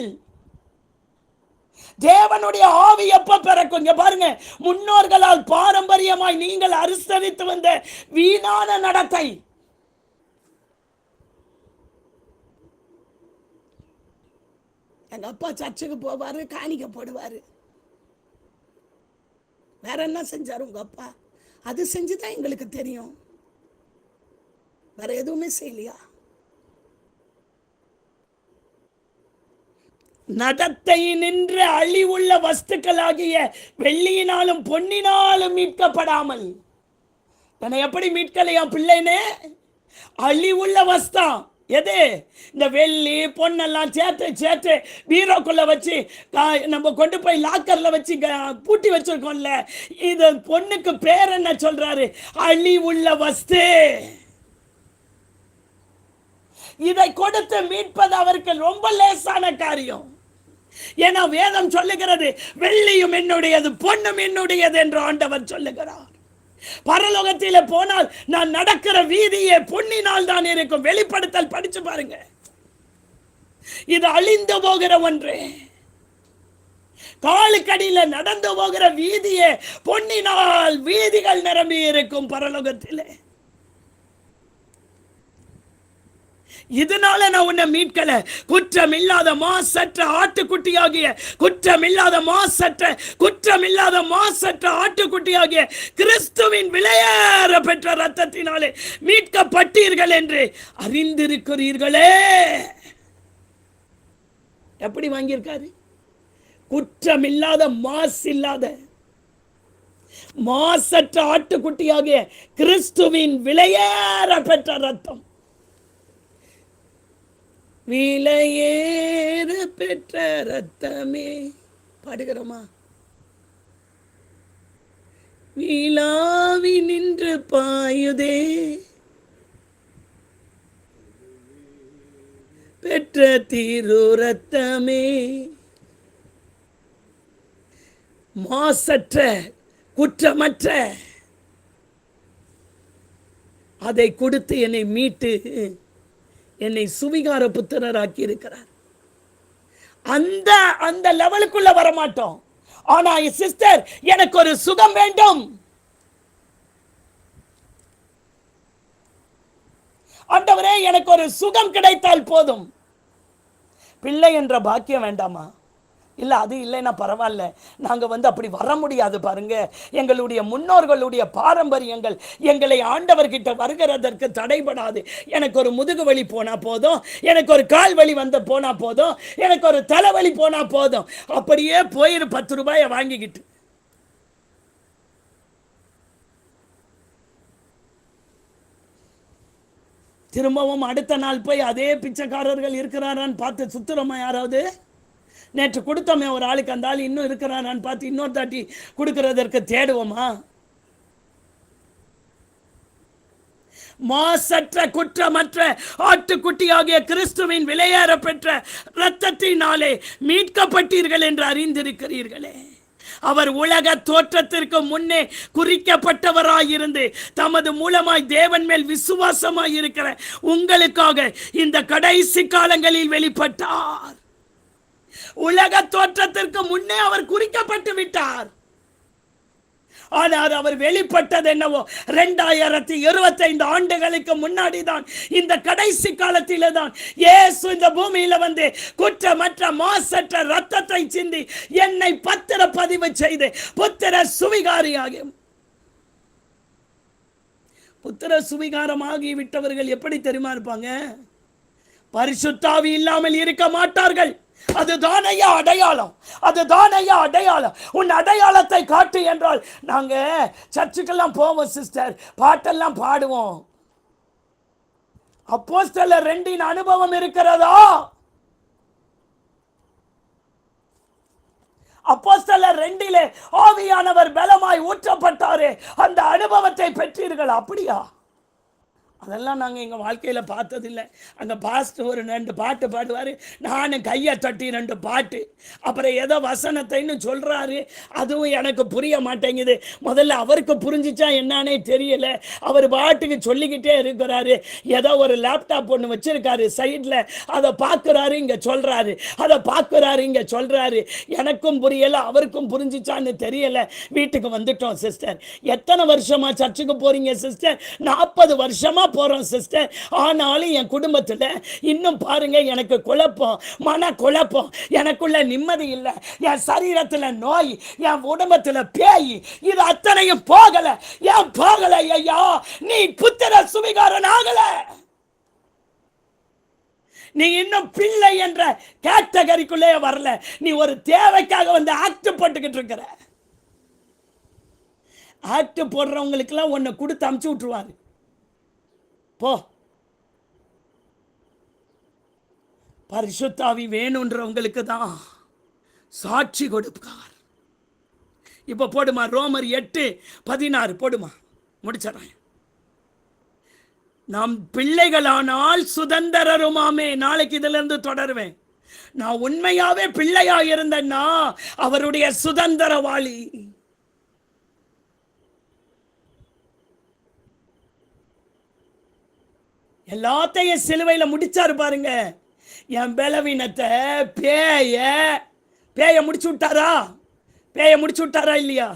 B: தேவனுடைய ஆவி எப்ப பிறக்கும்? இங்க பாருங்க, முன்னோர்களால் பாரம்பரியமாய் நீங்கள் அனுசரித்து வந்த வீணான நடத்தை. எங்க அப்பா சர்ச்சுக்கு போவாரு, காணிக்க போடுவாரு. வேற என்ன செஞ்சாரு உங்க அப்பா? அது செஞ்சுதான் எங்களுக்கு தெரியும். வேற எதுவுமே செய்யலையா? நடத்தை நின்று அழிவுள்ள வஸ்துக்களாகிய வெள்ளியினாலும் பொன்னினாலும் மீட்கப்படாமல். என்னை எப்படி மீட்கலையா பிள்ளைனே? அழிவுள்ள வஸ்தான். எது? இந்த வெள்ளி பொன்னெல்லாம் சேர்த்து பீரோக்குள்ள வச்சு நம்ம கொண்டு போய் லாக்கர்ல வச்சு பூட்டி வச்சிருக்கோம்ல, இது பொண்ணுக்கு பேர் என்ன சொல்றாரு? அழிவுள்ள வஸ்து. இதை கொடுத்து மீட்பது அவருக்கு ரொம்ப லேசான காரியம். ஏன்னா வேதம் சொல்லுகிறது, வெள்ளியும் என்னுடையது பொன்னும் என்னுடையது என்று ஆண்டவர் சொல்லுகிறார். பரலோகத்திலே போனால் நான் நடக்கிற வீதியே பொன்னினால் தான் இருக்கும். வெளிப்படுத்தல் படிச்சு பாருங்க. இது அழிந்து போகிற ஒன்று. காலுக்கடியில நடந்து போகிற வீதியே பொன்னினால் வீதிகள் நிரம்பி இருக்கும் பரலோகத்திலே. இதனால நான் உன்னை மீட்கல. குற்றமில்லாத மாசற்ற ஆட்டுக்குட்டியாகிய குற்றமில்லாத மாசற்ற ஆட்டுக்குட்டியாகிய கிறிஸ்துவின் விலையேற பெற்ற ரத்தத்தினாலே மீட்கப்பட்டீர்கள் என்று அறிந்திருக்கிறீர்களே. எப்படி வாங்கியிருக்காரு? குற்றமில்லாத மாசற்ற ஆட்டுக்குட்டியாகிய கிறிஸ்துவின் விலையேற பெற்ற ரத்தம். விலையேற பெற்ற ரத்தமே. பாடுகிறோமா? விழாவி நின்று பாயுதே பெற்ற திரு ரத்தமே. மாசற்ற குற்றமற்ற அதை கொடுத்து என்னை மீட்டு என்னை சுவிகார புத்திரராக்கி இருக்கிறார். அந்த அந்த லெவலுக்குள்ள வரமாட்டோம். ஆனா சிஸ்டர், எனக்கு ஒரு சுகம் வேண்டும். ஆண்டவரே, எனக்கு ஒரு சுகம் கிடைத்தால் போதும். பிள்ளை என்ற பாக்கியம் வேண்டாமா? இல்ல, அது இல்லைன்னா பரவாயில்ல, நாங்க அப்படி வர முடியாது பாருங்க. எங்களுடைய முன்னோர்களுடைய பாரம்பரியங்கள் எங்களை ஆண்டவர்கிட்ட வருகிறதற்கு தடைபடாது. எனக்கு ஒரு முதுகு வலி போனா போதும், எனக்கு ஒரு கால் வலி போனா போதும், எனக்கு ஒரு தலைவலி போனா போதும், அப்படியே போயிரு 10 ரூபாயை வாங்கிக்கிட்டு. திரும்பவும் அடுத்த நாள் போய் அதே பிச்சைக்காரர்கள் இருக்கிறாரான்னு பார்த்து சுத்துறோமா? யாராவது நேற்று கொடுத்தோமே ஒரு ஆளுக்கு, அந்த ஆள் இன்னும் இருக்கிறாரான்னு பார்த்து இன்னொரு தாட்டி கொடுக்கறதற்கு தேடுவோமா? மாசற்ற குற்றமற்ற ஆட்டுக்குட்டியாகிய கிறிஸ்துவின் விலையேற பெற்ற இரத்தத்தினாலே மீட்கப்பட்டீர்கள் என்று அறிந்திருக்கிறீர்களே. அவர் உலக தோற்றத்திற்கு முன்னே குறிக்கப்பட்டவராயிருந்து தமது மூலமாய் தேவன் மேல் விசுவாசமாய் இருக்கிற உங்களுக்காக இந்த கடைசி காலங்களில் வெளிப்பட்டார். உலக தோற்றத்திற்கு முன்னே அவர் குறிக்கப்பட்டு விட்டார். ஆனால் அவர் வெளிப்பட்டது என்னவோ 2025 ஆண்டுகளுக்கு முன்னாடி தான். இந்த கடைசி காலத்திலே தான் இயேசு இந்த பூமியில குற்றமற்ற மாசற்ற ரத்தத்தை சிந்தி என்னை பத்திரப்பதிவு செய்து புத்திர சுவிகாரியாகி. புத்திர சுவிகாரமாகி விட்டவர்கள் எப்படி தெரியுமா இருப்பாங்க? பரிசுத்தாவி இல்லாமல் இருக்க மாட்டார்கள். அதுதான் ஐயா அடையாளம், அதுதான் ஐயா அடையாளம். உன் அடையாளத்தை காட்டு என்றால் நாங்க சர்ச்சுக்கெல்லாம் போவோம் சிஸ்டர், பாட்டெல்லாம் பாடுவோம். அப்போஸ்தலர் 2 அனுபவம் இருக்கிறதா? அப்போஸ்தலர் 2 ஆவியானவர் பலமாய் ஊற்றப்பட்டாரே, அந்த அனுபவத்தை பெற்றீர்கள். அப்படியா? அதெல்லாம் நாங்கள் எங்கள் வாழ்க்கையில் பார்த்ததில்லை. அங்கே பாஸ்டர் ஒரு 2 பாட்டு பாடுவார், நானும் கையை தட்டி 2 பாட்டு, அப்புறம் ஏதோ வசனத்தைன்னு சொல்கிறாரு, அதுவும் எனக்கு புரிய மாட்டேங்குது. முதல்ல அவருக்கு புரிஞ்சிச்சா என்னானே தெரியல. அவர் பாட்டுக்கு சொல்லிக்கிட்டே இருக்கிறாரு. ஏதோ ஒரு லேப்டாப் ஒன்று வச்சிருக்காரு சைடில், அதை பார்க்குறாரு, இங்கே சொல்கிறாரு, அதை பார்க்குறாரு, இங்கே சொல்கிறாரு. எனக்கும் புரியலை, அவருக்கும் புரிஞ்சிச்சான்னு தெரியலை. வீட்டுக்கு வந்துட்டோம் சிஸ்டர். எத்தனை வருஷமா சர்ச்சுக்கு போகிறீங்க சிஸ்டர்? 40 வருஷமா போறோம் சிஸ்டர். ஆனாலும் என் குடும்பத்தில் இன்னும் பாருங்க, எனக்கு குழப்பம், மன குழப்பம், எனக்குள்ள நிம்மதி இல்லை, என் சரீரத்தில் நோய், என் குடும்பத்தில் பேய், இது அத்தனையும் போகல. ஏன் போகல ஐயா? நீ புத்திர சுவிகாரன் ஆகல. நீ இன்னும் பிள்ளை என்ற கேட்டகரிக்குள்ளே வரல. நீ ஒரு தேவைக்காக ஆக்ட் போட்டுக்கிட்டு இருக்கிற. ஆக்ட் போடுறவங்களுக்கெல்லாம் ஒன்னு கொடுத்து அமுச்சு விட்டுருவாரு. போ, பரிசுத்தாவி வேணுன்றவங்களுக்கு தான் சாட்சி கொடுப்பார். இப்ப போடுமா, ரோமர் 8:16 போடுமா, முடிச்சிடறேன். நாம் பிள்ளைகளானால் சுதந்திரருமாமே. நாளைக்கு இதுல இருந்து தொடருவேன். நான் உண்மையாவே பிள்ளையா இருந்தேன்னா அவருடைய சுதந்திரவாளி. எல்லாத்தையும் சிலுவையில் முடிச்சாரு பாருங்க. என் பலவீனத்தை, பேய முடிச்சு விட்டாரா? பேய முடிச்சு விட்டாரா இல்லையா?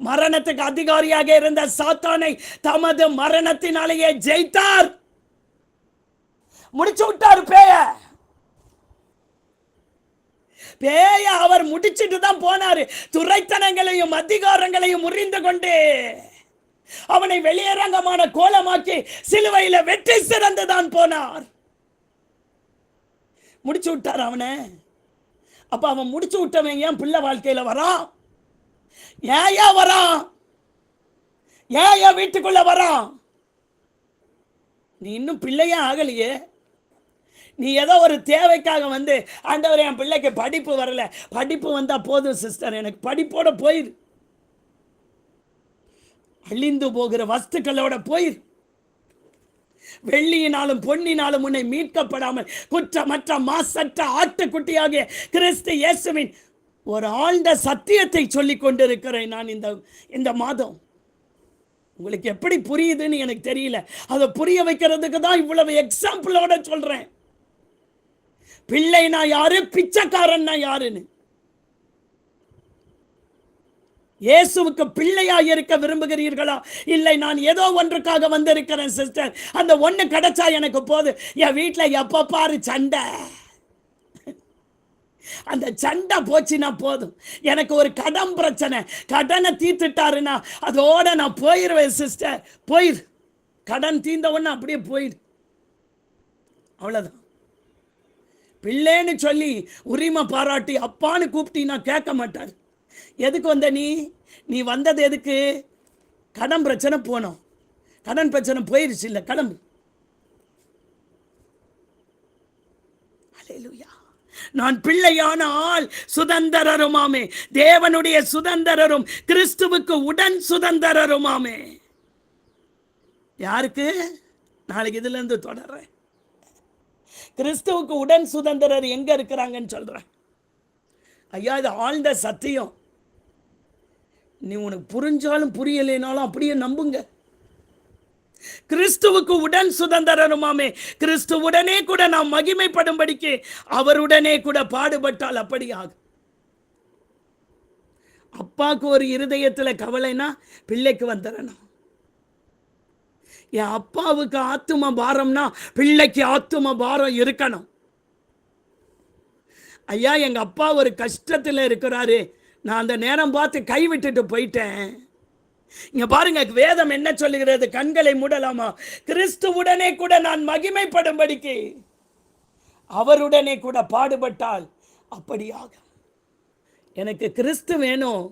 B: மரணத்துக்கு அதிகாரியாக இருந்த சாத்தானை தமது மரணத்தினாலேயே ஜெயித்தார். முடிச்சு விட்டார் பேய அவர் முடிச்சிட்டு தான் போனாரு. துரைத்தனங்களையும் அதிகாரங்களையும் முறிந்து கொண்டு அவனை வெளியரங்கமான கோலமாக்கி சிலுவையில வெற்றி சிறந்துதான் போனார். முடிச்சு விட்டார் அவனை. அப்ப அவன் முடிச்சு விட்டவன் ஏன் பிள்ளை வாழ்க்கையில வரான்? ஏன் வரான்? ஏன் வீட்டுக்குள்ள வரான்? நீ இன்னும் பிள்ளையே ஆகலையே. நீ ஏதோ ஒரு தேவைக்காக ஆண்டவரே என் பிள்ளைக்கு படிப்பு வரல, படிப்பு வந்தா போதும் சிஸ்டர், எனக்கு படிப்போட போயிரு, அழிந்து போகிற வஸ்துக்களோட போயிரு. வெள்ளியினாலும் பொன்னினாலும் உன்னை மீட்கப்படாமல் குற்றமற்ற மாசற்ற ஆட்டுக்குட்டியாகிய கிறிஸ்து இயேசுவின் ஒரு ஆழ்ந்த சத்தியத்தை சொல்லிக் கொண்டிருக்கிறேன் நான் இந்த மாதம். உங்களுக்கு எப்படி புரியுதுன்னு எனக்கு தெரியல. அதை புரிய வைக்கிறதுக்கு தான் இவ்வளவு எக்ஸாம்பிளோட சொல்றேன். பிள்ளைனா யாரு, பிச்சைக்காரன்னா யாருன்னு. இயேசுவுக்கு பிள்ளையா இருக்க விரும்புகிறீர்களா? இல்லை, நான் ஏதோ ஒன்றுக்காக வந்திருக்கிறேன் சிஸ்டர், அந்த ஒண்ணு கிடைச்சா எனக்கு போது. என் வீட்டுல எப்ப பாரு சண்டை, அந்த சண்டை போச்சுன்னா போதும். எனக்கு ஒரு கடன் பிரச்சனை, கடனை தீர்த்துட்டாருன்னா அதோட நான் போயிடுவேன் சிஸ்டர். போயிரு, கடன் தீர்ந்த உடனே அப்படியே போயிரு, அவ்வளவுதான். பிள்ளைன்னு சொல்லி உரிமை பாராட்டி அப்பான்னு கூப்பிட்டீங்கன்னா கேட்க மாட்டார். எதுக்கு வந்த நீ வந்தது எதுக்கு? கடன் பிரச்சனை போனோம், கடன் பிரச்சனை போயிருச்சு, இல்லை கிளம்பு. அல்லேலூயா. நான் பிள்ளையான ஆள் சுதந்திரருமாமே, தேவனுடைய சுதந்திரரும் கிறிஸ்துவுக்கு உடன் சுதந்திரருமாமே. யாருக்கு? நாளைக்கு இதுல இருந்து தொடர்றேன். கிறிஸ்துவுக்கு உடன் சுதந்திரர் எங்க இருக்கிறாங்கன்னு சொல்றேன். ஐயா, இது ஆழ்ந்த சத்தியம். நீ உனக்கு புரிஞ்சாலும் புரியலைனாலும் அப்படியே நம்புங்க. கிறிஸ்துவுக்கு உடன் சுதந்திரருமாமே, கிறிஸ்துவுடனே கூட நாம் மகிமைப்படும்படிக்கு அவருடனே கூட பாடுபட்டால் அப்படி ஆகும். அப்பாவுக்கு ஒரு இருதயத்துல கவலைனா பிள்ளைக்கு வந்துடணும். என் அப்பாவுக்கு ஆத்தும பாரம்னா பிள்ளைக்கு ஆத்தும பாரம் இருக்கணும். ஐயா, எங்க அப்பா ஒரு கஷ்டத்துல இருக்கிறாரு, நான் அந்த நேரம் பார்த்து கைவிட்டுட்டு போயிட்டேன். இங்க பாருங்க, வேதம் என்ன சொல்லுகிறது? கண்களை மூடலாமா? கிறிஸ்துவுடனே கூட நான் மகிமைப்படும்படிக்கு அவருடனே கூட பாடுபட்டால் அப்படியாக. எனக்கு கிறிஸ்து வேணும்,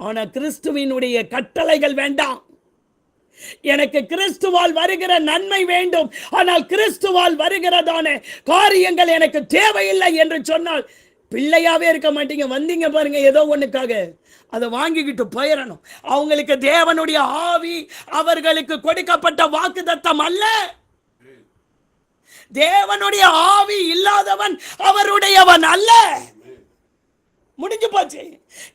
B: ஆனா கிறிஸ்துவினுடைய கட்டளைகள் வேண்டாம். எனக்கு கிறிஸ்துவால் வருகிற நன்மை வேண்டும், ஆனால் கிறிஸ்துவால் வருகிறதான காரியங்கள் எனக்கு தேவையில்லை என்று சொன்னால் பிள்ளையாவே இருக்க மாட்டீங்க. வந்தீங்க பாருங்க ஏதோ ஒண்ணுக்காக, அதை வாங்கிக்கிட்டு போயிடணும். அவங்களுக்கு தேவனுடைய ஆவி அவர்களுக்கு கொடுக்கப்பட்ட வாக்குத்தத்தம் அல்ல. தேவனுடைய ஆவி இல்லாதவன் அவருடையவன் அல்ல. முடிஞ்சு போச்சு.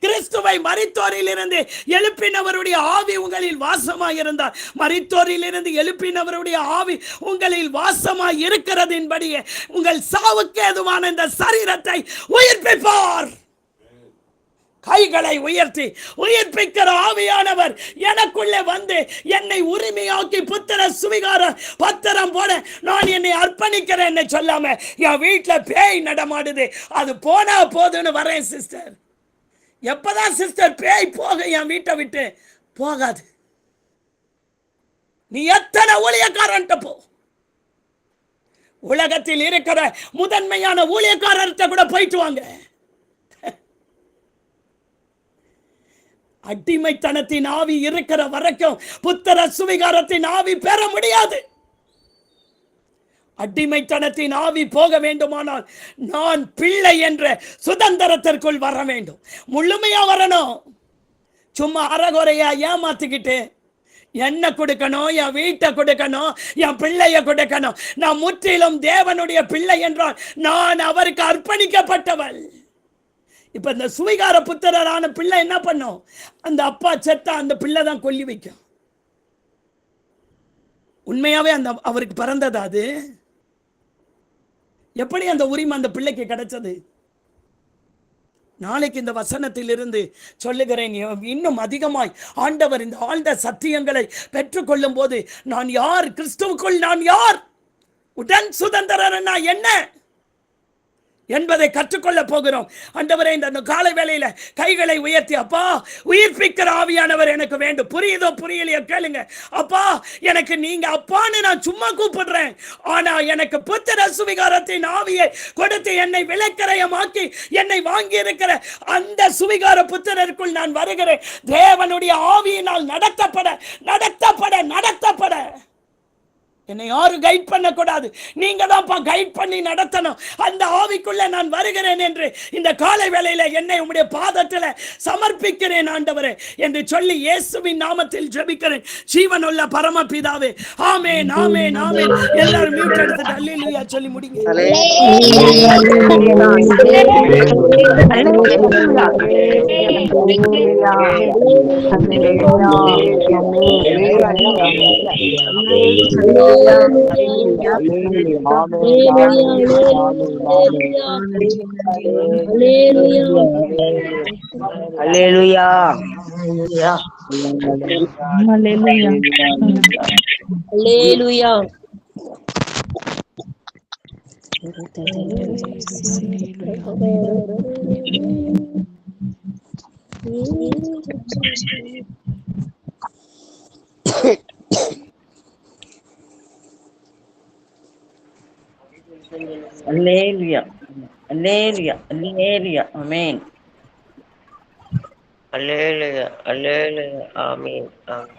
B: கிறிஸ்துவை மரித்தோரில் இருந்து எழுப்பினவருடைய ஆவி உங்களில் வாசமாய் இருந்தார். மரித்தோரில் இருந்து எழுப்பினவருடைய ஆவி உங்களில் வாசமாய் இருக்கிறதின்படியே உங்கள் சாவுக்கு ஏதுவான இந்த சரீரத்தை உயிர்ப்பிப்பார். கைகளை உயர்த்தி உயிர்ப்பிக்கிற ஆவியானவர் எனக்குள்ளே வந்து என்னை உரிமையாக்கி புத்திர சுவிகார பத்திரம் போட நான் என்னை அர்ப்பணிக்கிறேன் சொல்லாம என் வீட்டில் பேய் நடமாடுது, அது போனா போதுன்னு வரேன் சிஸ்டர். எப்பதான் சிஸ்டர் பேய் போக என் வீட்டை விட்டு? போகாது. நீ எத்தனை ஊழியக்காரன்ட்ட போ, உலகத்தில் இருக்கிற முதன்மையான ஊழியக்காரர்கிட்ட கூட போயிட்டு வாங்க. அடிமைத்தனத்தின் ஆவி இருக்கிற வரைக்கும் புத்திர சுவிகாரத்தின் ஆவி பெற முடியாது. அடிமைத்தனத்தின் ஆவி போக வேண்டுமானால் நான் பிள்ளை என்ற சுதந்திரத்திற்குள் வர வேண்டும். முழுமையா வரணும். சும்மா அறகுறையா ஏமாத்திக்கிட்டு என்ன கொடுக்கணும், என் வீட்டை கொடுக்கணும், என் பிள்ளைய கொடுக்கணும். நான் முற்றிலும் தேவனுடைய பிள்ளை என்றால் நான் அவருக்கு அர்ப்பணிக்கப்பட்டவள். இப்ப இந்த சுவிகார புத்திரரான பிள்ளை என்ன பண்ணும்? அந்த அப்பா செத்தா அந்த பிள்ளை தான் கொல்லி வைக்கும். உண்மையாவே அந்த அவருக்கு பிறந்ததா? அது எப்படி அந்த உரிமை அந்த பிள்ளைக்கு கிடைச்சது? நாளைக்கு இந்த வசனத்தில் இருந்து சொல்லுகிறேன், இன்னும் அதிகமாய் ஆண்டவர் இந்த ஆழ்ந்த சத்தியங்களை பெற்றுக்கொள்ளும் போது நான் யார், கிறிஸ்துவுக்குள் நான் யார், உடன் சுதந்திரர் என்ன என்பதை கற்றுக்கொள்ள போகிறோம். ஆண்டவரே, இந்த காலை வேளையில கைகளை உயர்த்தி, அப்பா உயிர்ப்பிக்கிற ஆவியானவர் எனக்கு வேண்டும். புரியுதோ புரியலையோ கேளுங்க. அப்பா, எனக்கு நீங்க அப்பான்னு நான் சும்மா கூப்பிடுறேன், ஆனா எனக்கு புத்திர சுவிகாரத்தின் ஆவியை கொடுத்து என்னை விலக்கிரயமாக்கி என்னை வாங்கி இருக்கிற அந்த சுவிகார புத்திரருக்குள் நான் வருகிறேன். தேவனுடைய ஆவியினால் நடத்தப்பட நடத்தப்பட நடத்தப்பட என்னை யாரும் கைட் பண்ணக்கூடாது, நீங்க தான்ப்பா கைட் பண்ணி நடத்தணும். அந்த ஆவிக்குள்ள நான் வருகிறேன் என்று இந்த காலை வேளையில என்னை உம்முடைய பாதத்தில் சமர்ப்பிக்கிறேன் ஆண்டவரே என்று சொல்லி இயேசுவின் நாமத்தில் ஜெபிக்கிறேன் ஜீவனுள்ள பரமபிதாவே. ஆமென், ஆமென், ஆமென். எல்லாரும் மியூட் எடுத்துட்டு அல்லேலூயா சொல்லி முடிங்க.
C: Hallelujah. Hallelujah. Hallelujah. Hallelujah. Hallelujah. Amen. Hallelujah. Hallelujah. Amen. Amen.